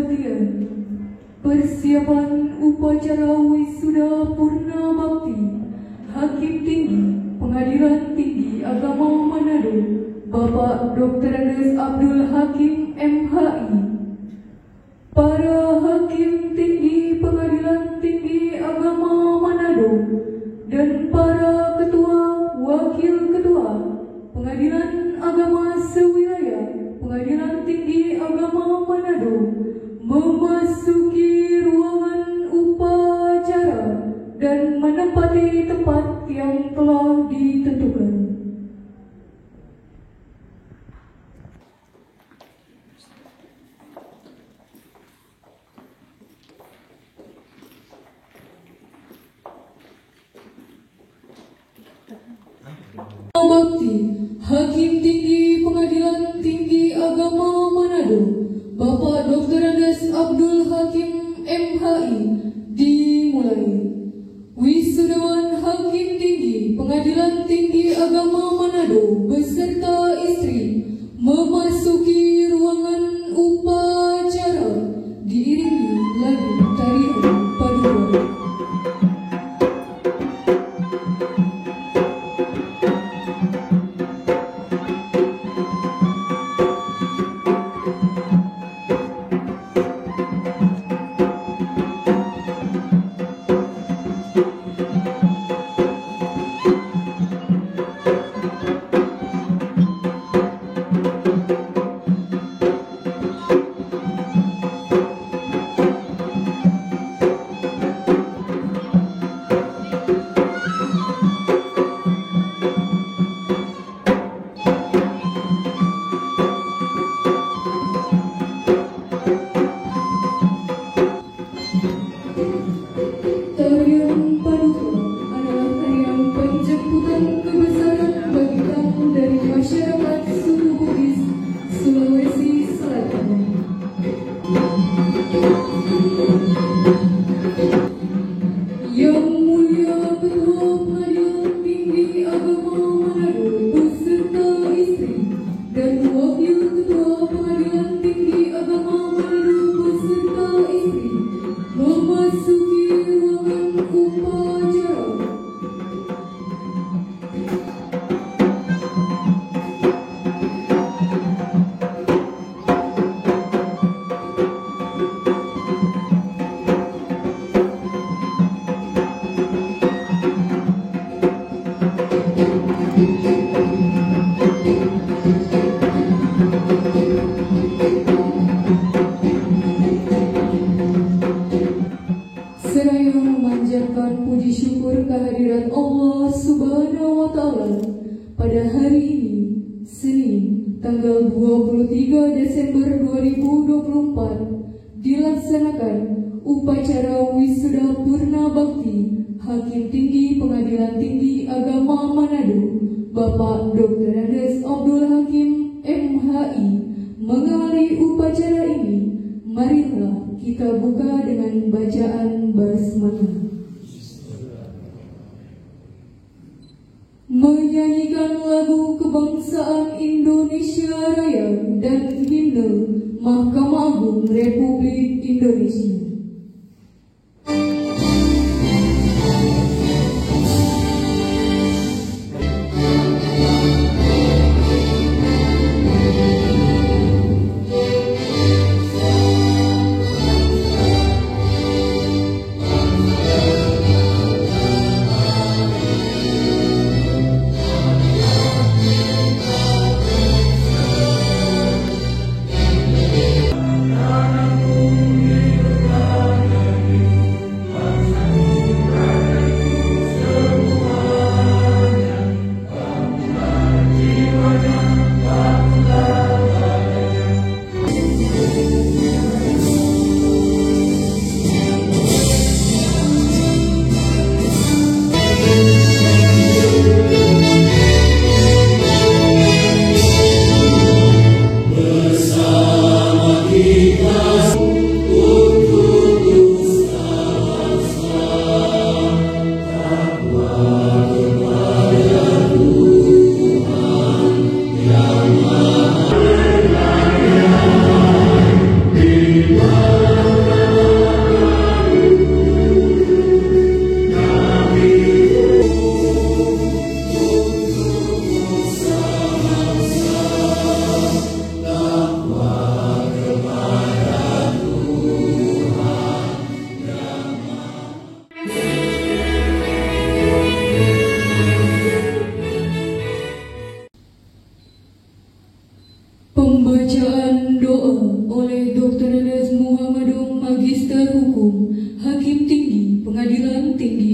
sekalian, persiapan upacara wisuda purna bakti Hakim Tinggi Pengadilan Tinggi Agama Manado Bapak Dr. Andes Abdul Hakim MHI. Para Hakim Tinggi Pengadilan Tinggi Agama Manado dan para Ketua Wakil Ketua Pengadilan Agama Sewilayah Pengadilan Tinggi Agama Manado memasuki ruangan upacara dan menempati tempat yang telah ditentukan. Bakti Hakim Tinggi Pengadilan Tinggi Agama Manado Bapak Dr. Andes Abdul Hakim MHI dimulai. Wisudawan Hakim Tinggi Pengadilan Tinggi Agama Manado beserta istri memasuki ruangan upacara diiringi lagu tarian paduan. Tarian paduka adalah tarian penjemputan kebesaran bagi tamu dari masyarakat suku Bugis Sulawesi Selatan. Yang Mulia Ketua Pengadilan Tinggi Agama Manado beserta istri dan Wakil Ketua Pengadilan Tinggi Agama Manado beserta istri memasuki ruangan upacara. Seraya memanjatkan puji syukur kehadirat Allah Subhanahu wa Ta'ala pada hari ini, Senin, tanggal 23 Desember 2024, dilaksanakan upacara wisuda purna bakti Hakim Tinggi Pengadilan Tinggi Agama Manado Bapak Dr. Andes Abdul Hakim MHI. Mengawali upacara ini, marilah kita buka dengan bacaan basmalah. Menyanyikan lagu kebangsaan Indonesia Raya dan himne Mahkamah Agung Republik Indonesia. Tanah bumi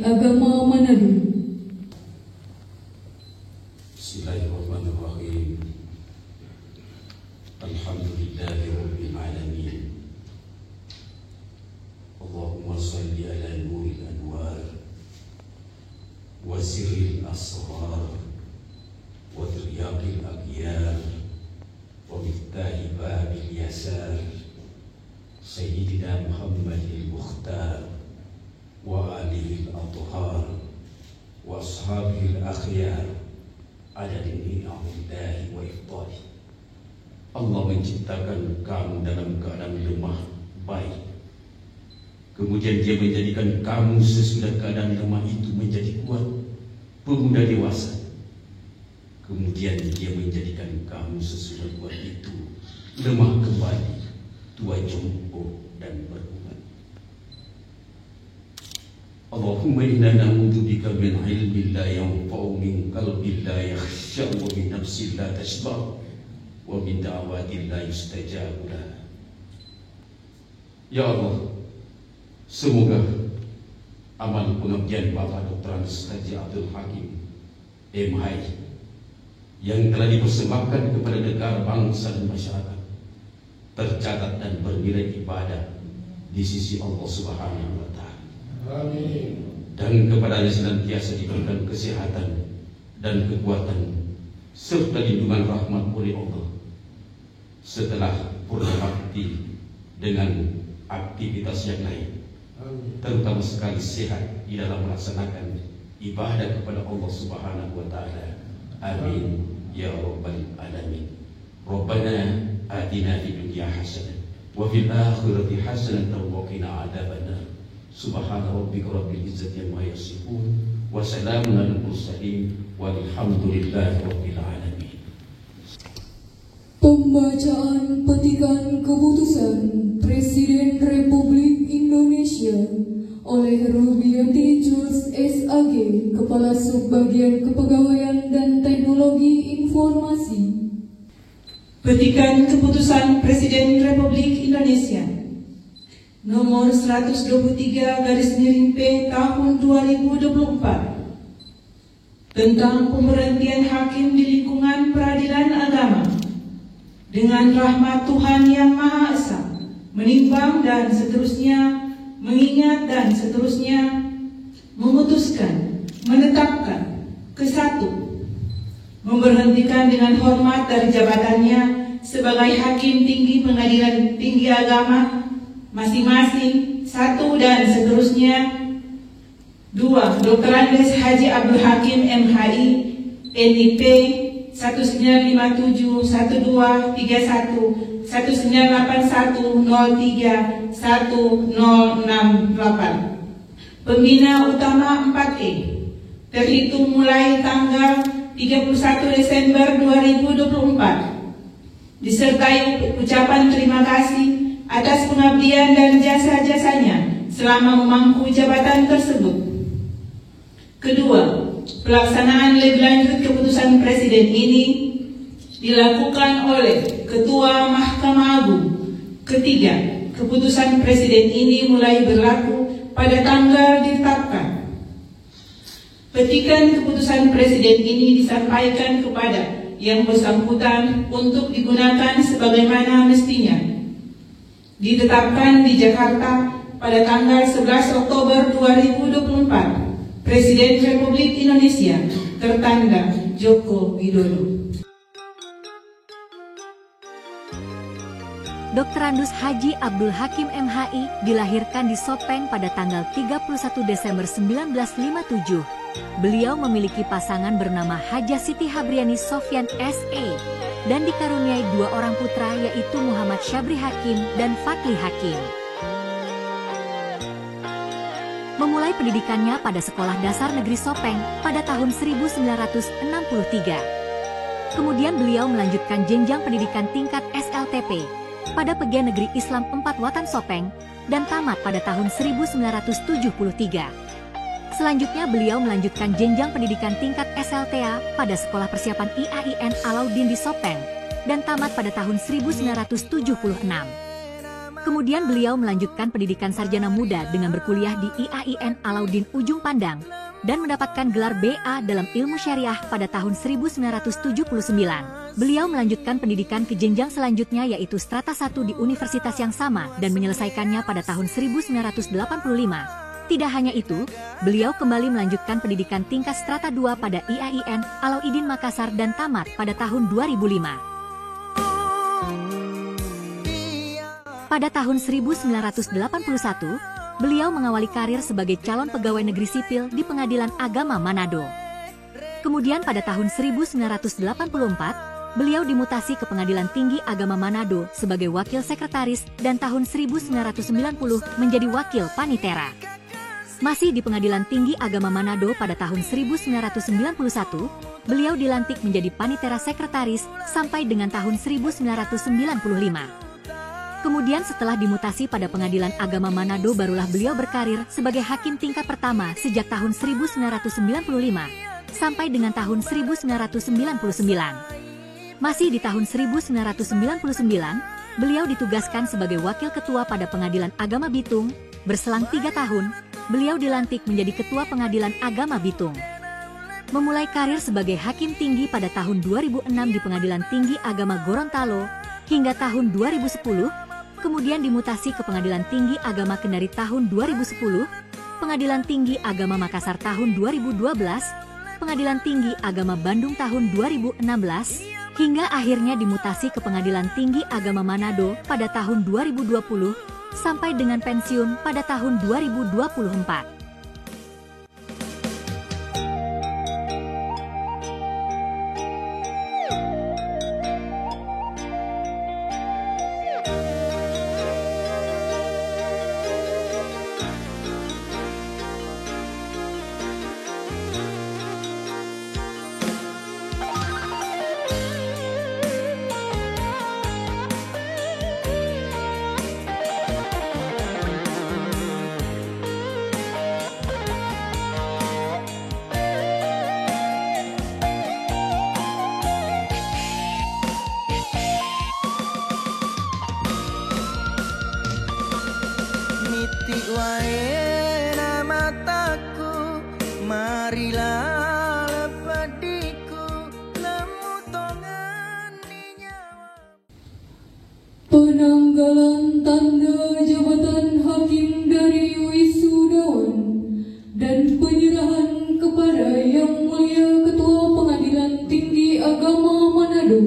Menteri Agama Manado. Bismillahirrahmanirrahim. Alhamdulillahi Rabbil Alamin. Allahumma salli ala nuril anwar wa sirril asrar wa tiryaqil aghyar wa miftahi babil yasar Sayyidina Muhammadil Mukhtar wa alihi al-athhar wa ashabihi al-akhyar adadin ni'amillahi wa ifdali. Allah menciptakan kamu dalam keadaan lemah baik, kemudian Dia menjadikan kamu sesudah keadaan lemah itu menjadi kuat, pemuda dewasa. Kemudian Dia menjadikan kamu sesudah kuat itu lemah kembali, tua jompo dan berubat. Allahumma inna na'udzubika min ilmin la yanfa'u, min qalbin la yakhsha', wa min nafsin la tashba', wa min da'watin la yustajabu lah. Ya Allah, semoga amal pengabdian Bapak Dr. Andus Haji Abdul Hakim MHI yang telah dipersembahkan kepada negara, bangsa dan masyarakat tercatat dan bernilai ibadah di sisi Allah Subhanahu wa Ta'ala. Amin. Dan kepadanya senantiasa diberikan kesehatan dan kekuatan serta lindungan rahmat oleh Allah setelah berbakti dengan aktivitas yang lain, terutama sekali sehat di dalam melaksanakan ibadah kepada Allah Subhanahu wa Ta'ala. Amin ya rabbal alamin. Rabbana atina fid dunya hasanah wa fil akhirati hasanah wa qina adzabannar. Subhana rabbika rabbil izzati amma yasifun wa salamun alal mursalin walhamdulillahi rabbil alamin. Pembacaan petikan keputusan Presiden Republik Indonesia oleh Rubiati Jules SAG, Kepala Subbagian Kepegawaian dan Teknologi Informasi. Petikan Keputusan Presiden Republik Indonesia Nomor 123/P tahun 2024 tentang pemberhentian hakim di lingkungan peradilan agama. Dengan rahmat Tuhan Yang Maha Esa, menimbang dan seterusnya, mengingat dan seterusnya, memutuskan, menetapkan, ke-1, memberhentikan dengan hormat dari jabatannya sebagai Hakim Tinggi Pengadilan Tinggi Agama masing-masing, 1 dan seterusnya. 2. Dr. Andus Haji Abdul Hakim MHI NIP 19571231 1981031068. Pembina Utama 4E terhitung mulai tanggal 31 Desember 2024, disertai ucapan terima kasih atas pengabdian dan jasa-jasanya selama memangku jabatan tersebut. Kedua, pelaksanaan lebih lanjut keputusan Presiden ini dilakukan oleh Ketua Mahkamah Agung. Ketiga, keputusan Presiden ini mulai berlaku pada tanggal ditetapkan. Petikan keputusan Presiden ini disampaikan kepada yang bersangkutan untuk digunakan sebagaimana mestinya. Ditetapkan di Jakarta pada tanggal 11 Oktober 2024. Presiden Republik Indonesia tertanda Joko Widodo. Dr. Andus Haji Abdul Hakim MHI dilahirkan di Sopeng pada tanggal 31 Desember 1957. Beliau memiliki pasangan bernama Hajah Siti Habriani Sofyan S.E. dan dikaruniai 2 orang putra, yaitu Muhammad Syabri Hakim dan Fatli Hakim. Memulai pendidikannya pada Sekolah Dasar Negeri Sopeng pada tahun 1963. Kemudian beliau melanjutkan jenjang pendidikan tingkat SLTP pada Pegawai Negeri Islam 4 Watan Sopeng dan tamat pada tahun 1973. Selanjutnya beliau melanjutkan jenjang pendidikan tingkat SLTA pada Sekolah Persiapan IAIN Alauddin di Sopeng dan tamat pada tahun 1976. Kemudian beliau melanjutkan pendidikan sarjana muda dengan berkuliah di IAIN Alauddin Ujung Pandang dan mendapatkan gelar BA dalam ilmu syariah pada tahun 1979. Beliau melanjutkan pendidikan ke jenjang selanjutnya yaitu strata 1 di universitas yang sama dan menyelesaikannya pada tahun 1985. Tidak hanya itu, beliau kembali melanjutkan pendidikan tingkat strata 2 pada IAIN Alauddin Makassar dan tamat pada tahun 2005. Pada tahun 1981, beliau mengawali karir sebagai calon pegawai negeri sipil di Pengadilan Agama Manado. Kemudian pada tahun 1984, beliau dimutasi ke Pengadilan Tinggi Agama Manado sebagai wakil sekretaris dan tahun 1990 menjadi wakil panitera. Masih di Pengadilan Tinggi Agama Manado pada tahun 1991, beliau dilantik menjadi panitera sekretaris sampai dengan tahun 1995. Kemudian setelah dimutasi pada Pengadilan Agama Manado barulah beliau berkarir sebagai hakim tingkat pertama sejak tahun 1995 sampai dengan tahun 1999. Masih di tahun 1999, beliau ditugaskan sebagai wakil ketua pada Pengadilan Agama Bitung. Berselang 3 tahun, beliau dilantik menjadi ketua Pengadilan Agama Bitung. Memulai karir sebagai hakim tinggi pada tahun 2006 di Pengadilan Tinggi Agama Gorontalo hingga tahun 2010, kemudian dimutasi ke Pengadilan Tinggi Agama Kendari tahun 2010, Pengadilan Tinggi Agama Makassar tahun 2012, Pengadilan Tinggi Agama Bandung tahun 2016, hingga akhirnya dimutasi ke Pengadilan Tinggi Agama Manado pada tahun 2020, sampai dengan pensiun pada tahun 2024. Wae mataku, marilah lepadiku, lemu tongan di nyawa. Penanggalan tanda jabatan hakim dari wisudawan dan penyerahan kepada Yang Mulia Ketua Pengadilan Tinggi Agama Manado.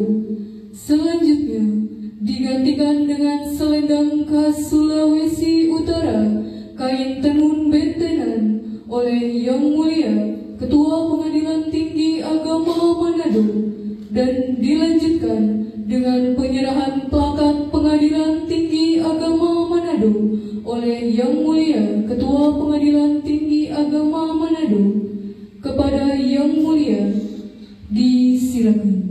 Selanjutnya digantikan dengan selendang khas Sulawesi Utara kain tenun bentenan oleh Yang Mulia Ketua Pengadilan Tinggi Agama Manado dan dilanjutkan dengan penyerahan plakat Pengadilan Tinggi Agama Manado oleh Yang Mulia Ketua Pengadilan Tinggi Agama Manado kepada Yang Mulia. Disilakan.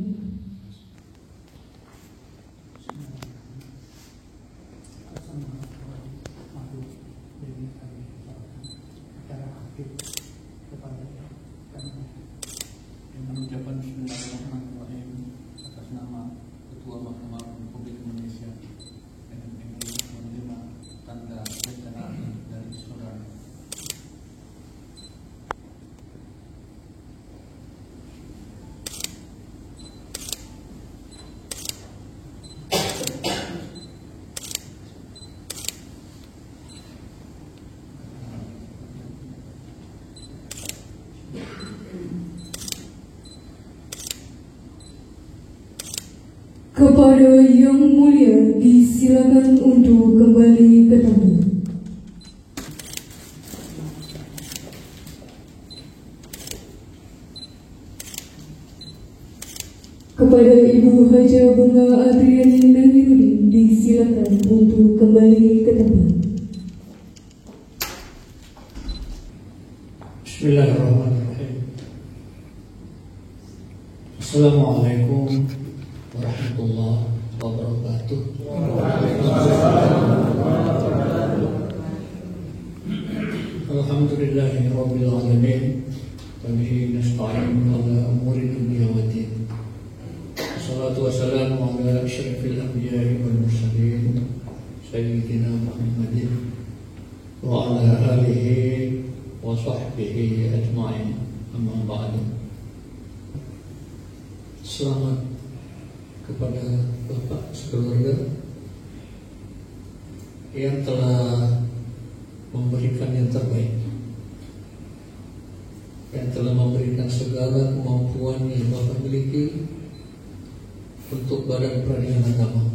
Dengan ucapan Bismillahirrahmanirrahim atas nama Ketua Mahkamah Republik Indonesia MMI menerima tanda kebenaran dari saudara. Kepada Yang Mulia disilakan untuk kembali ke tempat. Kepada Ibu Haja Bunga Adriani Nahiruddin disilakan untuk kembali ke tempat. Bismillahirrahmanirrahim. Assalamualaikum warahmatullahi wabarakatuh. Alhamdulillahirabbil alamin. Wa bihi nasta'in ala umuri dunya waddin. Wassalatu wassalamu ala asyrafil anbiya'i wal mursalin سيدنا محمد وعلى آله وصحبه أجمعين. أما بعد. Selamat kepada Bapak sekeluarga yang telah memberikan yang terbaik, yang telah memberikan segala kemampuan yang Bapak miliki untuk Badan Peradilan Agama.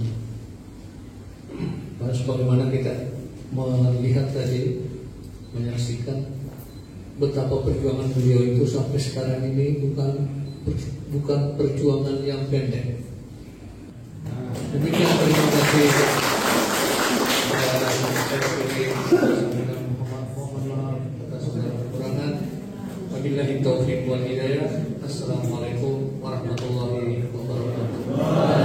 Sebagaimana kita melihat tadi, menyaksikan betapa perjuangan beliau itu sampai sekarang ini bukan perjuangan yang pendek. Demikian, terima kasih. Mohon maaf atas segala kekurangan. Wabillahi taufiq wal hidayah. Assalamualaikum warahmatullahi wabarakatuh.